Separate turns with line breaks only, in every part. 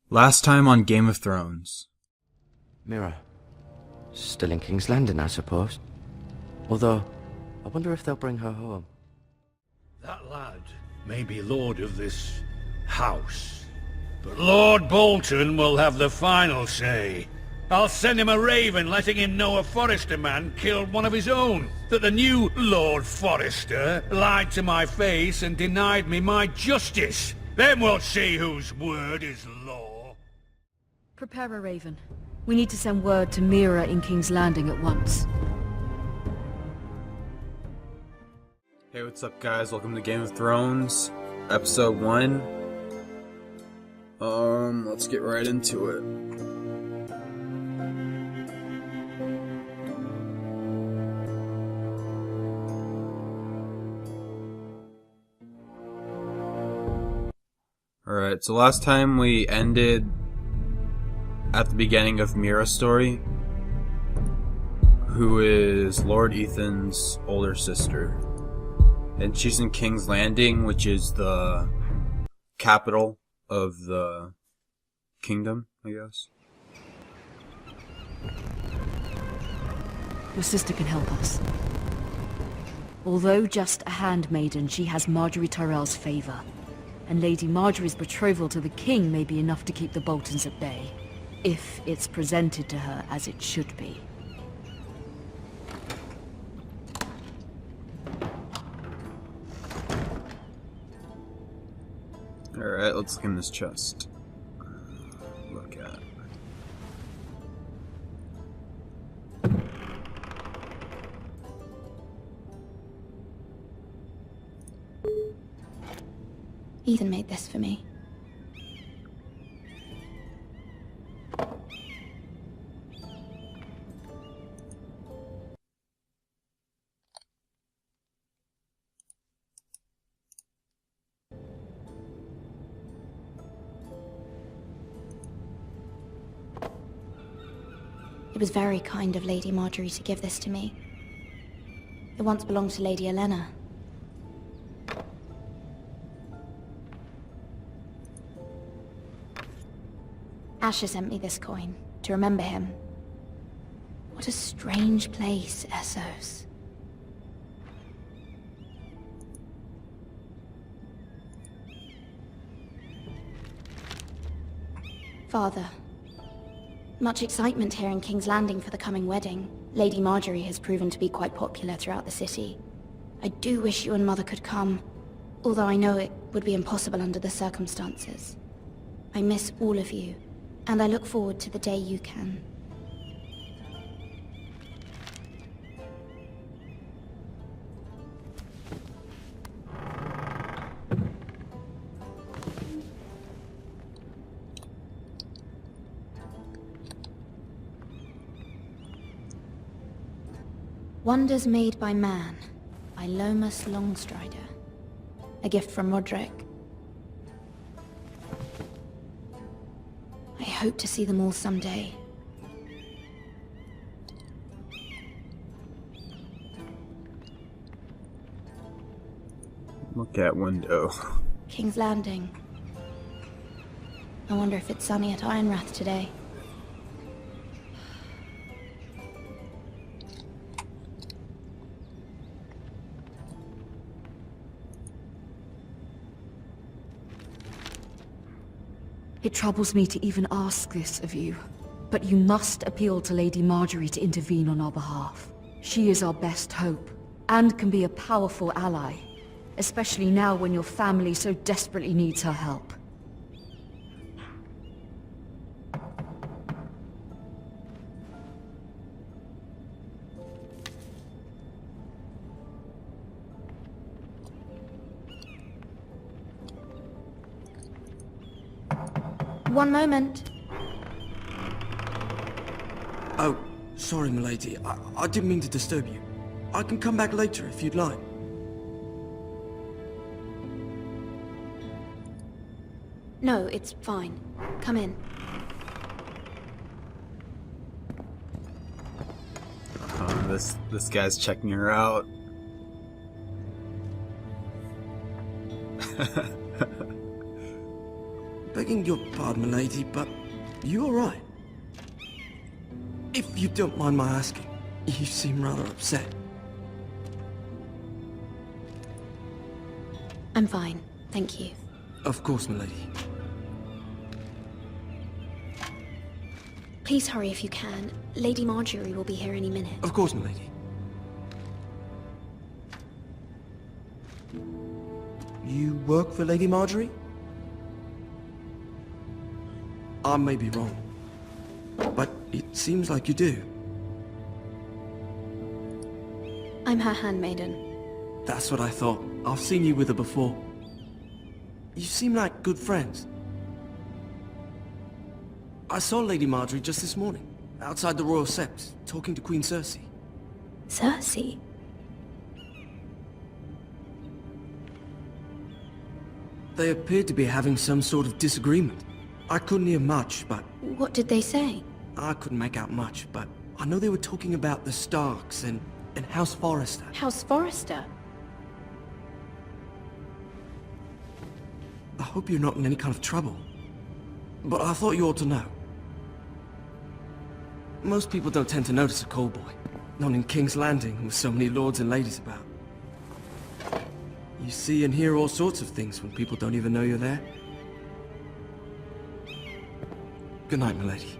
Last time on Game of Thrones.
Mira. Still in King's Landing, I suppose. Although, I wonder if they'll bring her home.
That lad may be lord of this house, but Lord Bolton will have the final say. I'll send him a raven letting him know a Forrester man killed one of his own. That the new Lord Forrester lied to my face and denied me my justice. Then we'll see whose word is law.
Prepare a raven. We need to send word to Mira in King's Landing at once.
Hey, what's up guys? Welcome to Game of Thrones, Episode 1. Let's get right into it. Alright, so last time we ended at the beginning of Mira's story, who is Lord Ethan's older sister. And she's in King's Landing, which is the capital of the kingdom, I guess.
Your sister can help us. Although just a handmaiden, she has Marjorie Tyrell's favor. And Lady Marjorie's betrothal to the king may be enough to keep the Boltons at bay, if it's presented to her as it should be.
Alright, let's look in this chest. Look at.
Ethan made this for me. It was very kind of Lady Marjorie to give this to me. It once belonged to Lady Olenna. Asher sent me this coin to remember him. What a strange place, Essos. Father, much excitement here in King's Landing for the coming wedding. Lady Marjorie has proven to be quite popular throughout the city. I do wish you and Mother could come, although I know it would be impossible under the circumstances. I miss all of you, and I look forward to the day you can. Wonders Made by Man, by Lomas Longstrider. A gift from Roderick. I hope to see them all someday.
Look at window.
King's Landing. I wonder if it's sunny at Ironrath today.
It troubles me to even ask this of you, but you must appeal to Lady Marjorie to intervene on our behalf. She is our best hope, and can be a powerful ally, especially now when your family so desperately needs her help.
One moment.
Oh, sorry, milady. I didn't mean to disturb you. I can come back later if you'd like.
No, it's fine. Come in.
This guy's checking her out.
Begging your pardon, milady, but you alright? If you don't mind my asking, you seem rather upset.
I'm fine, thank you.
Of course, milady.
Please hurry if you can. Lady Marjorie will be here any minute.
Of course, milady. You work for Lady Marjorie? I may be wrong, but it seems like you do.
I'm her handmaiden.
That's what I thought. I've seen you with her before. You seem like good friends. I saw Lady Marjorie just this morning, outside the Royal Sept, talking to Queen Cersei.
Cersei?
They appeared to be having some sort of disagreement. I couldn't hear much, but
What did they say?
I couldn't make out much, but I know they were talking about the Starks and House Forrester.
House Forrester?
I hope you're not in any kind of trouble, but I thought you ought to know. Most people don't tend to notice a call boy, not in King's Landing with so many lords and ladies about. You see and hear all sorts of things when people don't even know you're there. Good night, milady.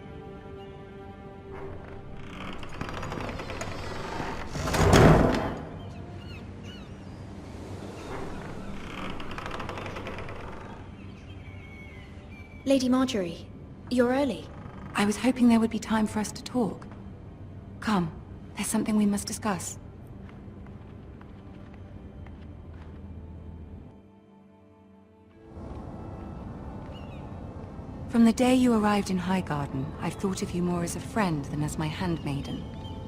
Lady Marjorie, you're early.
I was hoping there would be time for us to talk. Come, there's something we must discuss. From the day you arrived in Highgarden, I've thought of you more as a friend than as my handmaiden.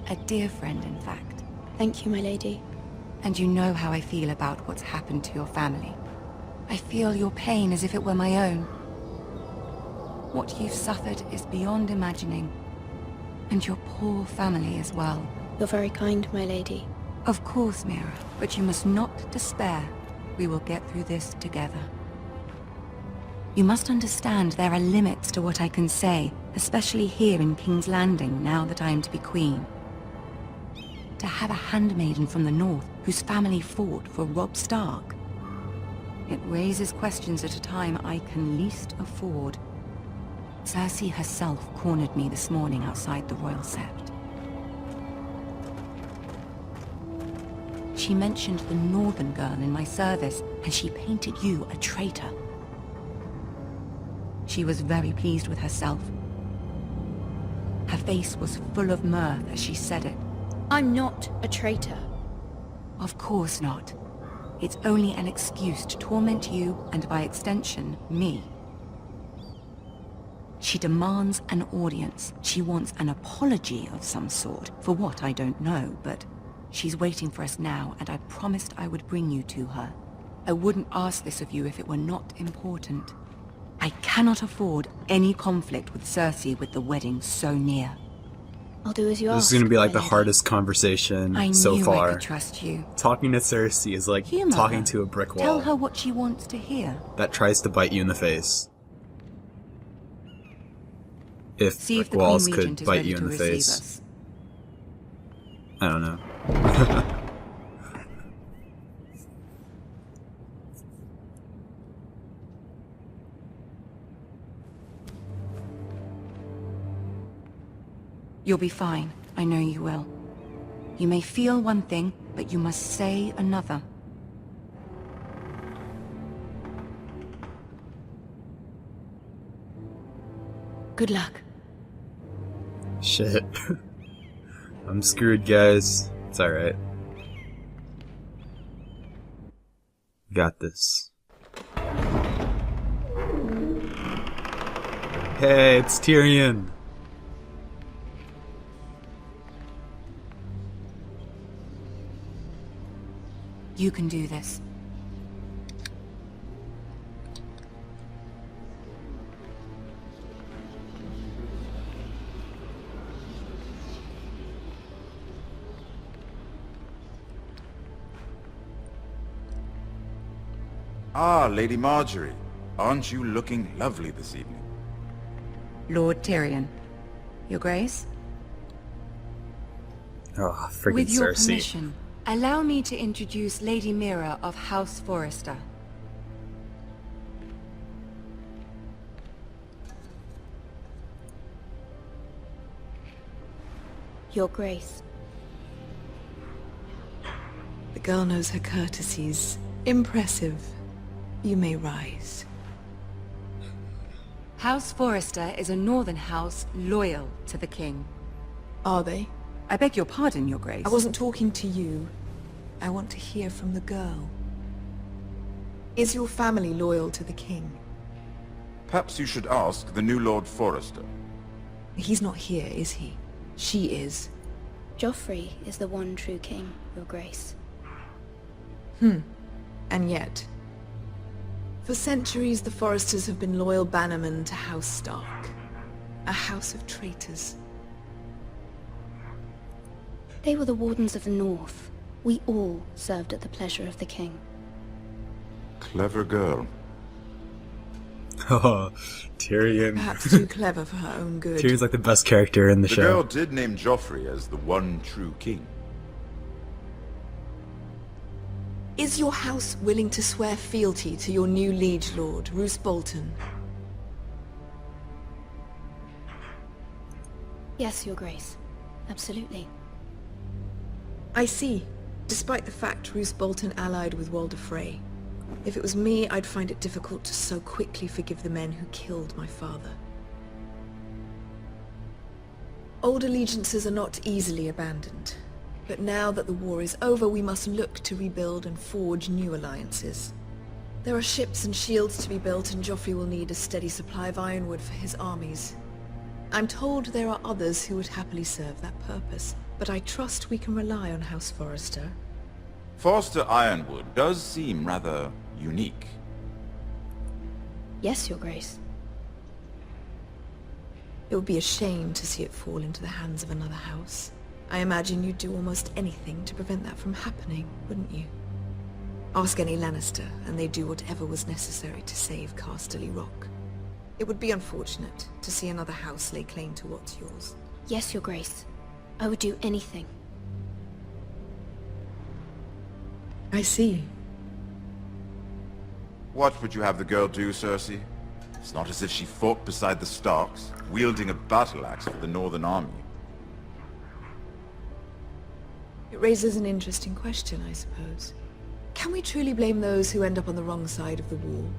A dear friend, in fact.
Thank you, my lady.
And you know how I feel about what's happened to your family. I feel your pain as if it were my own. What you've suffered is beyond imagining. And your poor family as well.
You're very kind, my lady.
Of course, Mira, but you must not despair. We will get through this together. You must understand there are limits to what I can say, especially here in King's Landing, now that I am to be queen. To have a handmaiden from the north whose family fought for Robb Stark. It raises questions at a time I can least afford. Cersei herself cornered me this morning outside the Royal Sept. She mentioned the northern girl in my service, and she painted you a traitor. She was very pleased with herself. Her face was full of mirth as she said it.
I'm not a traitor.
Of course not. It's only an excuse to torment you, and by extension, me. She demands an audience. She wants an apology of some sort, for what I don't know, but she's waiting for us now, and I promised I would bring you to her. I wouldn't ask this of you if it were not important. I cannot afford any conflict with Cersei with the wedding so near.
I'll do as you
This
ask.
is going to be like
my
the
lady.
hardest conversation
I
so
knew I
far.
could trust you.
Talking to Cersei is like
Humor
talking
her.
to a brick
Tell
wall
her what she wants to hear.
that tries to bite you in the face. If
See if
brick
the
walls
Queen
could
Regent is
bite
ready
you in
to
the
receive
face.
us.
I don't know.
You'll be fine. I know you will. You may feel one thing, but you must say another. Good luck.
Shit. I'm screwed, guys. It's alright. Got this. Hey, it's Tyrion!
You can do this.
Ah, Lady Marjorie. Aren't you looking lovely this evening?
Lord Tyrion. Your Grace?
Oh, freaking
With your
Cersei.
permission, allow me to introduce Lady Mira of House Forrester.
Your Grace.
The girl knows her courtesies. Impressive. You may rise.
House Forrester is a northern house loyal to the king.
Are they?
I beg your pardon, Your Grace.
I wasn't talking to you. I want to hear from the girl. Is your family loyal to the king?
Perhaps you should ask the new Lord Forrester.
He's not here, is he? She is.
Joffrey is the one true king, Your Grace.
And yet... For centuries, the Forresters have been loyal bannermen to House Stark. A house of traitors.
They were the Wardens of the North. We all served at the pleasure of the king.
Clever girl.
Oh, Tyrion.
Perhaps too clever for her own good.
Tyrion's like the best character in the
The
show.
girl did name Joffrey as the one true king.
Is your house willing to swear fealty to your new liege lord, Roose Bolton?
Yes, Your Grace. Absolutely.
I see. Despite the fact Roose Bolton allied with Walder Frey. If it was me, I'd find it difficult to so quickly forgive the men who killed my father. Old allegiances are not easily abandoned. But now that the war is over, we must look to rebuild and forge new alliances. There are ships and shields to be built, and Joffrey will need a steady supply of ironwood for his armies. I'm told there are others who would happily serve that purpose, but I trust we can rely on House Forrester.
Forster Ironwood does seem rather unique.
Yes, Your Grace.
It would be a shame to see it fall into the hands of another house. I imagine you'd do almost anything to prevent that from happening, wouldn't you? Ask any Lannister, and they'd do whatever was necessary to save Casterly Rock. It would be unfortunate to see another house lay claim to what's yours.
Yes, Your Grace. I would do anything.
I see.
What would you have the girl do, Cersei? It's not as if she fought beside the Starks, wielding a battle axe for the Northern Army.
It raises an interesting question, I suppose. Can we truly blame those who end up on the wrong side of the wall?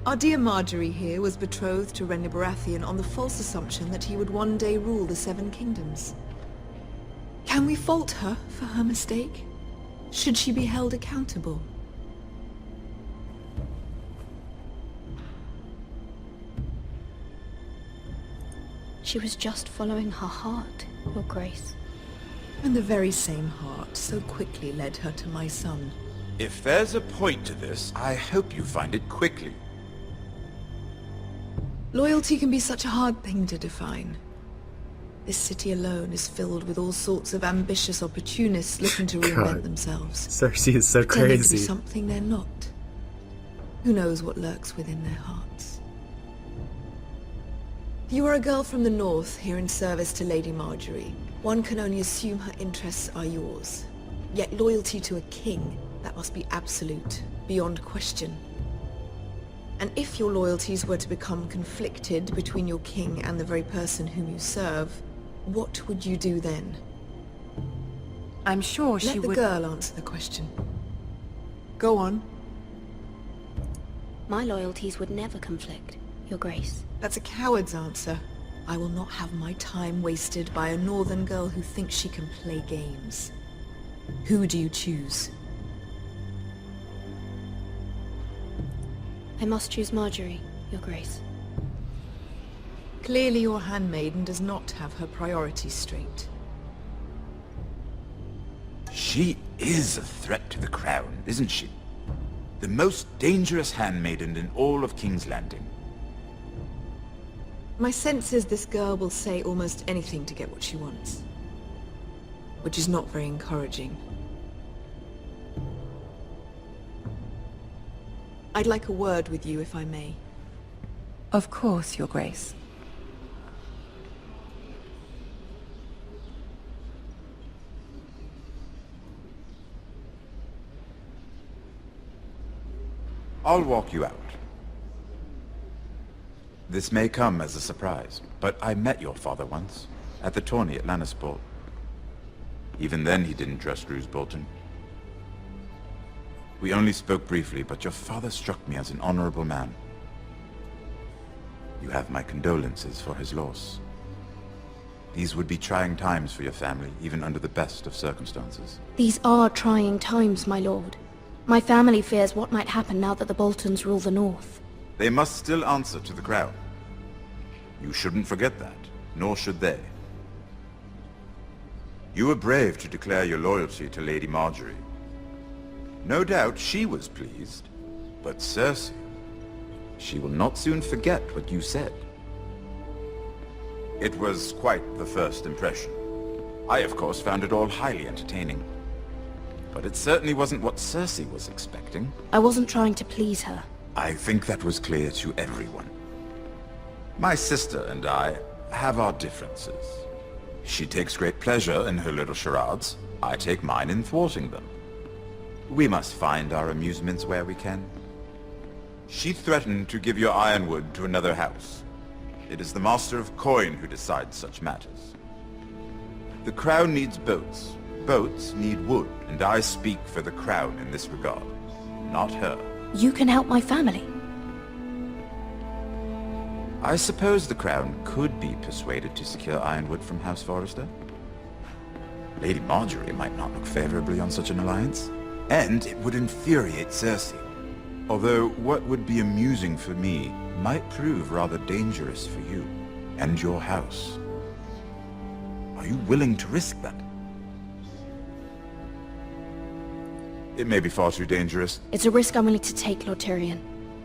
Our dear Marjorie here was betrothed to Renly Baratheon on the false assumption that he would one day rule the Seven Kingdoms. Can we fault her for her mistake? Should she be held accountable?
She was just following her heart, Your Grace.
And the very same heart so quickly led her to my son.
If there's a point to this, I hope you find it quickly.
Loyalty can be such a hard thing to define. This city alone is filled with all sorts of ambitious opportunists looking to reinvent
God.
themselves.
Cersei is so
Pretending to be
crazy.
something they're not. Who knows what lurks within their hearts? You are a girl from the north, here in service to Lady Marjorie. One can only assume her interests are yours. Yet loyalty to a king, that must be absolute, beyond question. And if your loyalties were to become conflicted between your king and the very person whom you serve, what would you do then?
I'm sure she
Let the
would...
girl answer the question. Go on.
My loyalties would never conflict, Your Grace.
That's a coward's answer. I will not have my time wasted by a northern girl who thinks she can play games. Who do you choose?
I must choose Marjorie, Your Grace.
Clearly your handmaiden does not have her priorities straight.
She is a threat to the crown, isn't she? The most dangerous handmaiden in all of King's Landing.
My sense is this girl will say almost anything to get what she wants. Which is not very encouraging. I'd like a word with you, if I may.
Of course, Your Grace.
I'll walk you out. This may come as a surprise, but I met your father once, at the tourney at Lannisport. Even then he didn't trust Roose Bolton. We only spoke briefly, but your father struck me as an honorable man. You have my condolences for his loss. These would be trying times for your family, even under the best of circumstances.
These are trying times, my lord. My family fears what might happen now that the Boltons rule the North.
They must still answer to the crown. You shouldn't forget that, nor should they. You were brave to declare your loyalty to Lady Marjorie. No doubt she was pleased, but Cersei, she will not soon forget what you said. It was quite the first impression. I, of course, found it all highly entertaining. But it certainly wasn't what Cersei was expecting.
I wasn't trying to please her.
I think that was clear to everyone. My sister and I have our differences. She takes great pleasure in her little charades. I take mine in thwarting them. We must find our amusements where we can. She threatened to give your ironwood to another house. It is the Master of Coin who decides such matters. The crown needs boats. Boats need wood, and I speak for the crown in this regard, not her.
You can help my family.
I suppose the crown could be persuaded to secure ironwood from House Forrester. Lady Marjorie might not look favorably on such an alliance, and it would infuriate Cersei. Although what would be amusing for me might prove rather dangerous for you and your house. Are you willing to risk that? It may be far too dangerous.
It's a risk I'm willing to take, Lord Tyrion.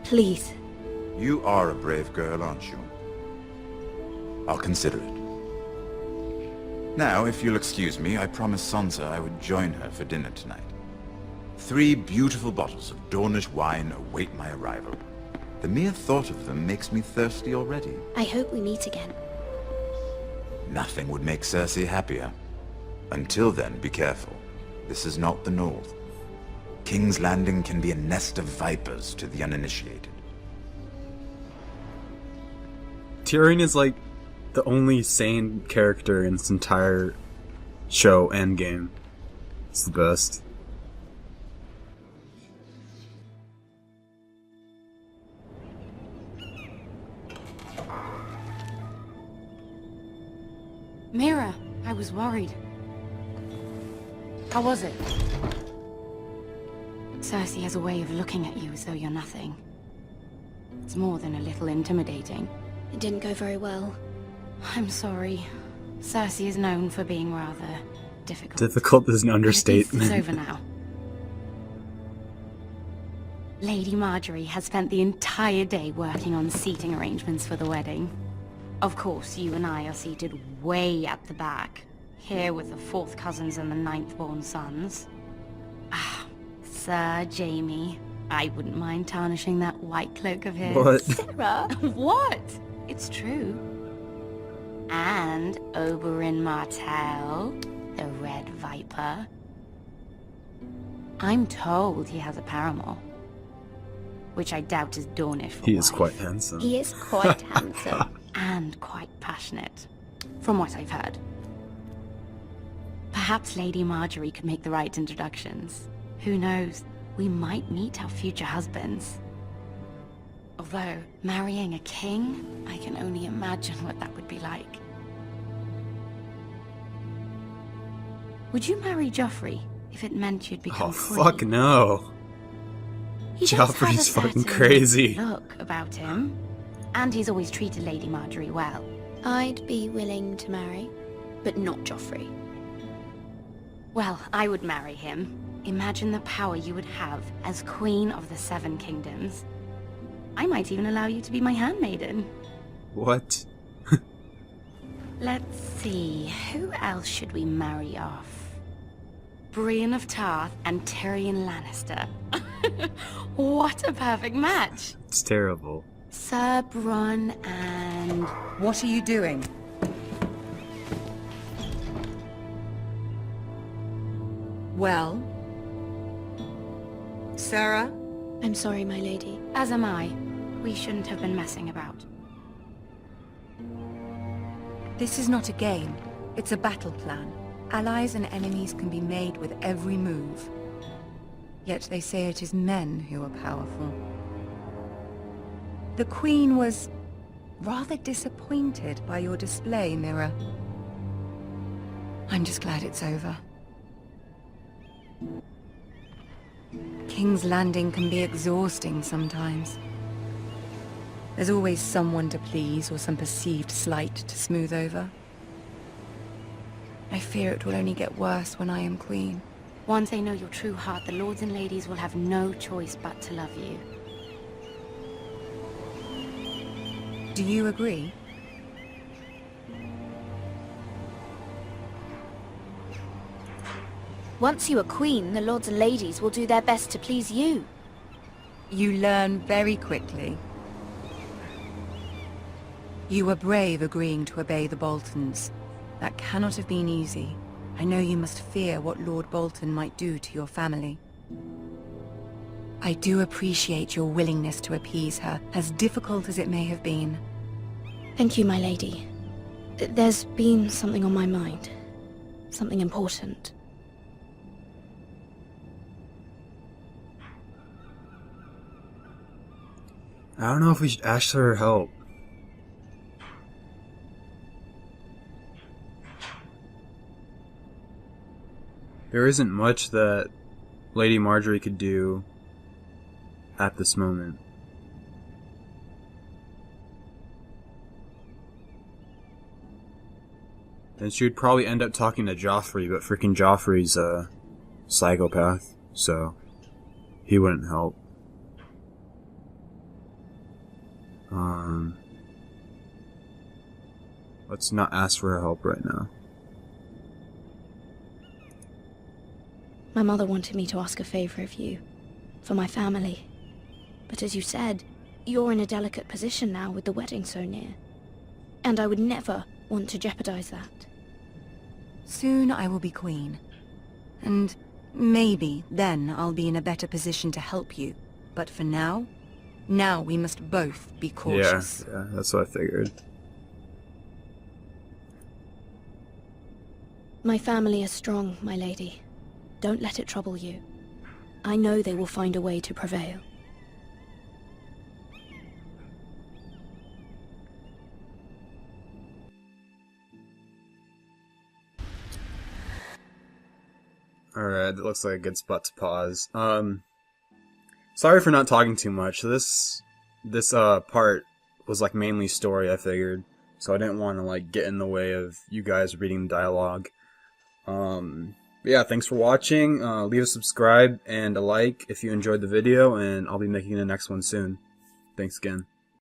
Please.
You are a brave girl, aren't you? I'll consider it. Now, if you'll excuse me, I promised Sansa I would join her for dinner tonight. 3 beautiful bottles of Dornish wine await my arrival. The mere thought of them makes me thirsty already.
I hope we meet again.
Nothing would make Cersei happier. Until then, be careful. This is not the North. King's Landing can be a nest of vipers to the uninitiated.
Tyrion is like the only sane character in this entire show and game. It's the best.
Mira, I was worried. How was it? Cersei has a way of looking at you as though you're nothing. It's more than a little intimidating.
It didn't go very well.
I'm sorry. Cersei is known for being rather difficult.
Difficult is an understatement.
It's over now. Lady Marjorie has spent the entire day working on seating arrangements for the wedding. Of course, you and I are seated way at the back, here with the 4th cousins and the 9th-born sons. Ah, Sir Jaime. I wouldn't mind tarnishing that white cloak of his.
What?
Sarah? What? It's true. And Oberyn Martell, the Red Viper. I'm told he has a paramour, which I doubt is Dornish for
He is
wife.
quite handsome.
He is quite handsome.
And quite passionate, from what I've heard. Perhaps Lady Marjorie could make the right introductions. Who knows? We might meet our future husbands. Although, marrying a king, I can only imagine what that would be like. Would you marry Joffrey if it meant you'd become
Oh,
queen?
fuck no.
He does have a
Joffrey's fucking
certain
crazy.
look about him. And he's always treated Lady Marjorie well.
I'd be willing to marry, but not Joffrey.
Well, I would marry him. Imagine the power you would have as Queen of the 7 Kingdoms. I might even allow you to be my handmaiden.
What?
Let's see, who else should we marry off? Brienne of Tarth and Tyrion Lannister. What a perfect match!
It's terrible.
Sir Bronn and...
What are you doing? Well? Sarah?
I'm sorry, my lady. As am I. We shouldn't have been messing about.
This is not a game. It's a battle plan. Allies and enemies can be made with every move. Yet they say it is men who are powerful. The Queen was rather disappointed by your display, Mira. I'm just glad it's over. King's Landing can be exhausting sometimes. There's always someone to please or some perceived slight to smooth over. I fear it will only get worse when I am Queen.
Once they know your true heart, the lords and ladies will have no choice but to love you.
Do you agree?
Once you are queen, the lords and ladies will do their best to please you.
You learn very quickly. You were brave agreeing to obey the Boltons. That cannot have been easy. I know you must fear what Lord Bolton might do to your family. I do appreciate your willingness to appease her, as difficult as it may have been.
Thank you, my lady. There's been something on my mind. Something important.
I don't know if we should ask for her help. There isn't much that Lady Marjorie could do at this moment. And she would probably end up talking to Joffrey, but freaking Joffrey's a psychopath, so he wouldn't help. Let's not ask for her help right now.
My mother wanted me to ask a favor of you. For my family. But as you said, you're in a delicate position now with the wedding so near. And I would never want to jeopardize that.
Soon I will be queen. And maybe then I'll be in a better position to help you. But for now we must both be cautious.
Yeah, that's what I figured.
My family is strong, my lady. Don't let it trouble you. I know they will find a way to prevail.
Alright, that looks like a good spot to pause. Sorry for not talking too much. This part was like mainly story, I figured. So I didn't want to like get in the way of you guys reading the dialogue. But yeah, thanks for watching. Leave a subscribe and a like if you enjoyed the video, and I'll be making the next one soon. Thanks again.